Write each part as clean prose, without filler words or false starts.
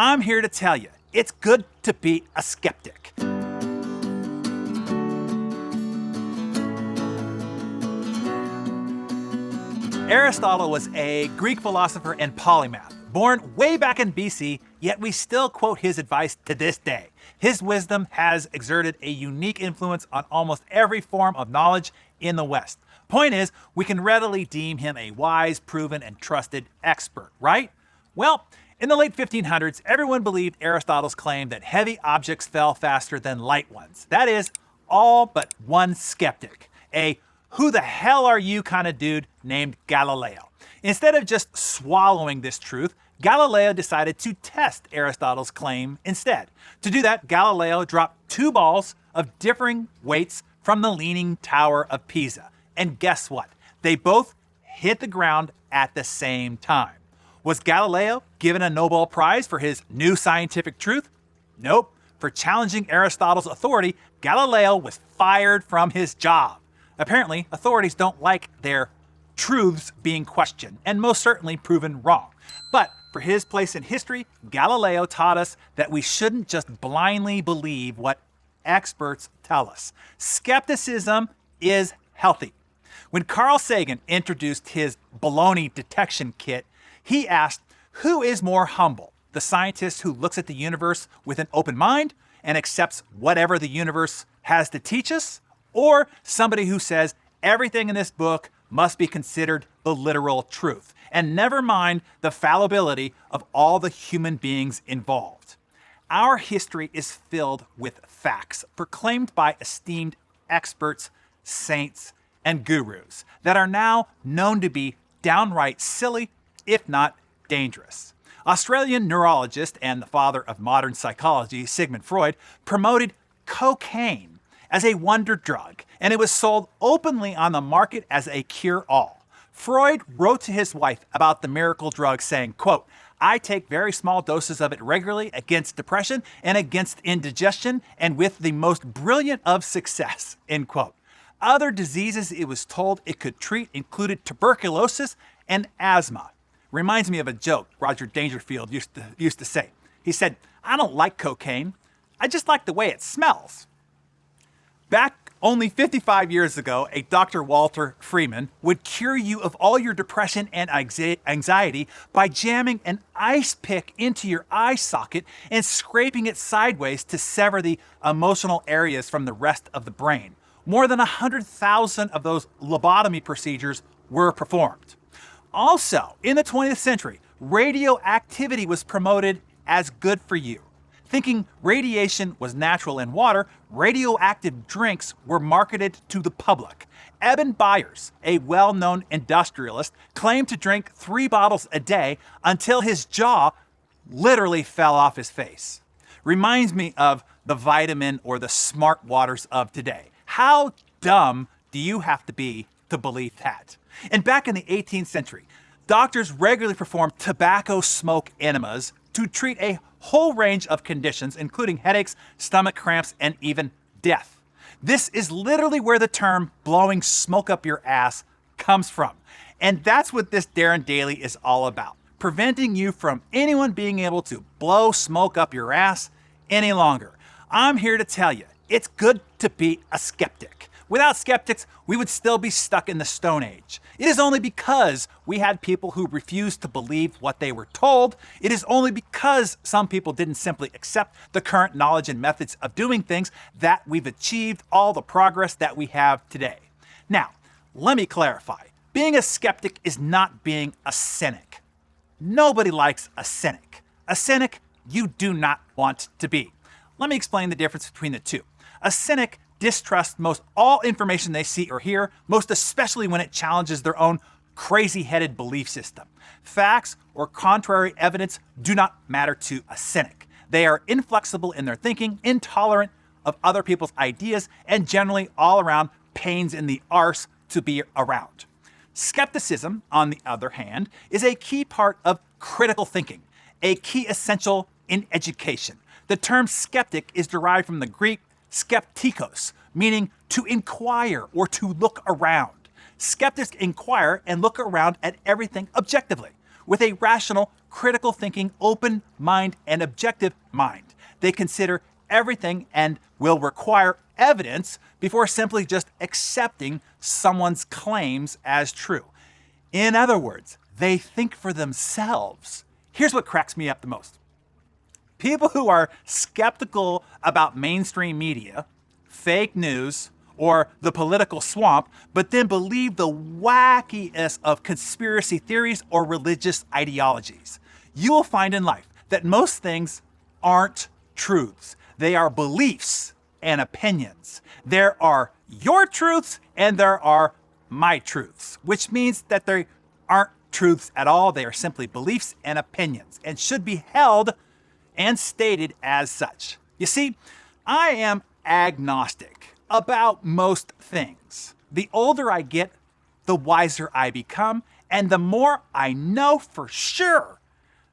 I'm here to tell you, it's good to be a skeptic. Aristotle was a Greek philosopher and polymath, born way back in BC, yet we still quote his advice to this day. His wisdom has exerted a unique influence on almost every form of knowledge in the West. Point is, we can readily deem him a wise, proven, and trusted expert, right? Well, in the late 1500s, everyone believed Aristotle's claim that heavy objects fell faster than light ones. That is, all but one skeptic, a who the hell are you kind of dude named Galileo. Instead of just swallowing this truth, Galileo decided to test Aristotle's claim instead. To do that, Galileo dropped two balls of differing weights from the Leaning Tower of Pisa. And guess what? They both hit the ground at the same time. Was Galileo given a Nobel Prize for his new scientific truth? Nope. For challenging Aristotle's authority, Galileo was fired from his job. Apparently, authorities don't like their truths being questioned, and most certainly proven wrong. But for his place in history, Galileo taught us that we shouldn't just blindly believe what experts tell us. Skepticism is healthy. When Carl Sagan introduced his baloney detection kit, he asked, who is more humble? The scientist who looks at the universe with an open mind and accepts whatever the universe has to teach us? Or somebody who says everything in this book must be considered the literal truth, and never mind the fallibility of all the human beings involved? Our history is filled with facts proclaimed by esteemed experts, saints, and gurus that are now known to be downright silly, if not dangerous. Australian neurologist and the father of modern psychology, Sigmund Freud, promoted cocaine as a wonder drug, and it was sold openly on the market as a cure-all. Freud wrote to his wife about the miracle drug saying, quote, I take very small doses of it regularly against depression and against indigestion, and with the most brilliant of success, end quote. Other diseases it was told it could treat included tuberculosis and asthma. Reminds me of a joke Roger Dangerfield used to say. He said, I don't like cocaine, I just like the way it smells. Back only 55 years ago, a Dr. Walter Freeman would cure you of all your depression and anxiety by jamming an ice pick into your eye socket and scraping it sideways to sever the emotional areas from the rest of the brain. More than 100,000 of those lobotomy procedures were performed. Also, in the 20th century, radioactivity was promoted as good for you. Thinking radiation was natural in water, radioactive drinks were marketed to the public. Eben Byers, a well-known industrialist, claimed to drink 3 bottles a day until his jaw literally fell off his face. Reminds me of the vitamin or the smart waters of today. How dumb do you have to be to believe that? And back in the 18th century, doctors regularly performed tobacco smoke enemas to treat a whole range of conditions, including headaches, stomach cramps, and even death. This is literally where the term blowing smoke up your ass comes from. And that's what this Darren Daily is all about. Preventing you from anyone being able to blow smoke up your ass any longer. I'm here to tell you, it's good to be a skeptic. Without skeptics, we would still be stuck in the Stone Age. It is only because we had people who refused to believe what they were told. It is only because some people didn't simply accept the current knowledge and methods of doing things that we've achieved all the progress that we have today. Now, let me clarify. Being a skeptic is not being a cynic. Nobody likes a cynic. A cynic you do not want to be. Let me explain the difference between the two. A cynic distrusts most all information they see or hear, most especially when it challenges their own crazy-headed belief system. Facts or contrary evidence do not matter to a cynic. They are inflexible in their thinking, intolerant of other people's ideas, and generally all around pains in the arse to be around. Skepticism, on the other hand, is a key part of critical thinking, a key essential in education. The term skeptic is derived from the Greek skeptikos, meaning to inquire or to look around. Skeptics inquire and look around at everything objectively, with a rational, critical thinking, open mind, and objective mind. They consider everything and will require evidence before simply just accepting someone's claims as true. In other words, they think for themselves. Here's what cracks me up the most. People who are skeptical about mainstream media, fake news, or the political swamp, but then believe the wackiest of conspiracy theories or religious ideologies. You will find in life that most things aren't truths. They are beliefs and opinions. There are your truths and there are my truths, which means that they aren't truths at all. They are simply beliefs and opinions and should be held and stated as such. You see, I am agnostic about most things. The older I get, the wiser I become, and the more I know for sure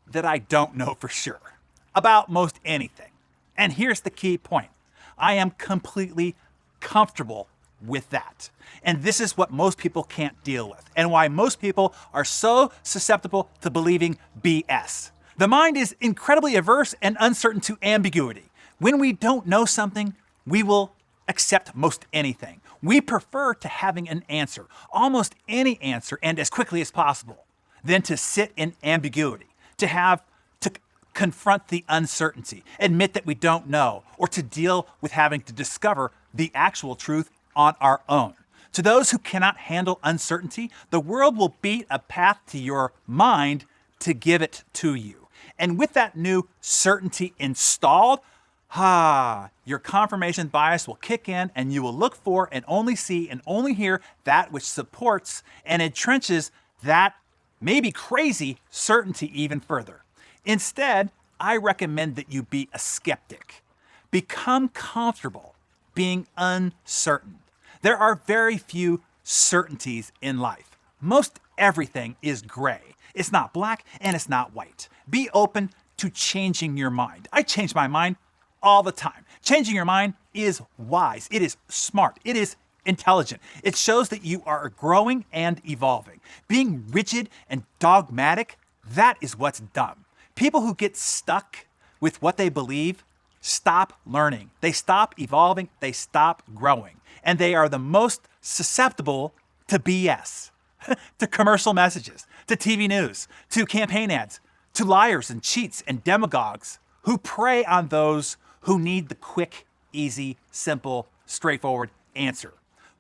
that I don't know for sure about most anything. And here's the key point. I am completely comfortable with that. And this is what most people can't deal with, and why most people are so susceptible to believing BS. The mind is incredibly averse and uncertain to ambiguity. When we don't know something, we will accept most anything. We prefer to having an answer, almost any answer, and as quickly as possible, than to sit in ambiguity, to confront the uncertainty, admit that we don't know, or to deal with having to discover the actual truth on our own. To those who cannot handle uncertainty, the world will beat a path to your mind to give it to you. And with that new certainty installed, your confirmation bias will kick in, and you will look for and only see and only hear that which supports and entrenches that maybe crazy certainty even further. Instead, I recommend that you be a skeptic. Become comfortable being uncertain. There are very few certainties in life. Most everything is gray. It's not black and it's not white. Be open to changing your mind. I change my mind all the time. Changing your mind is wise. It is smart. It is intelligent. It shows that you are growing and evolving. Being rigid and dogmatic, that is what's dumb. People who get stuck with what they believe stop learning. They stop evolving. They stop growing. And they are the most susceptible to BS, to commercial messages, to TV news, to campaign ads, to liars and cheats and demagogues who prey on those who need the quick, easy, simple, straightforward answer.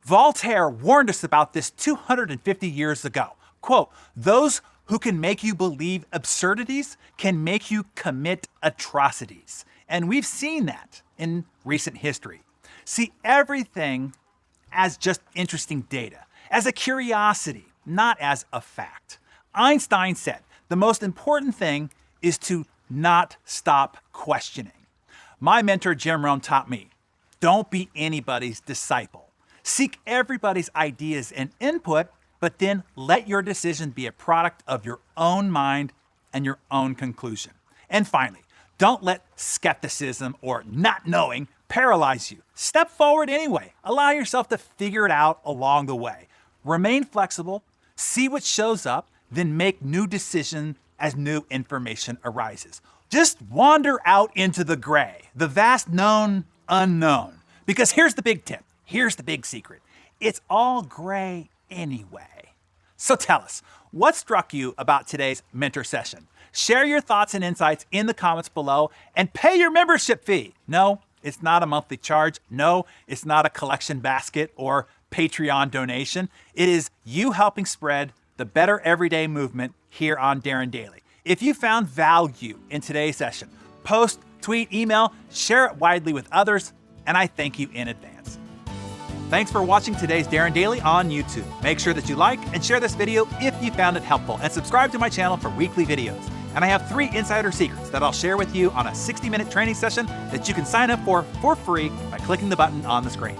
Voltaire warned us about this 250 years ago. Quote, "Those who can make you believe absurdities can make you commit atrocities." And we've seen that in recent history. See everything as just interesting data, as a curiosity, not as a fact. Einstein said, the most important thing is to not stop questioning. My mentor, Jim Rohn, taught me, don't be anybody's disciple. Seek everybody's ideas and input, but then let your decision be a product of your own mind and your own conclusion. And finally, don't let skepticism or not knowing paralyze you. Step forward anyway. Allow yourself to figure it out along the way. Remain flexible, see what shows up, then make new decisions as new information arises. Just wander out into the gray, the vast known unknown. Because here's the big tip. Here's the big secret. It's all gray anyway. So tell us, what struck you about today's mentor session? Share your thoughts and insights in the comments below and pay your membership fee. No, it's not a monthly charge. No, it's not a collection basket or Patreon donation. It is you helping spread the Better Everyday movement here on Darren Daily. If you found value in today's session, post, tweet, email, share it widely with others, and I thank you in advance. Thanks for watching today's Darren Daily on YouTube. Make sure that you like and share this video if you found it helpful, and subscribe to my channel for weekly videos. And I have 3 insider secrets that I'll share with you on a 60-minute training session that you can sign up for free by clicking the button on the screen.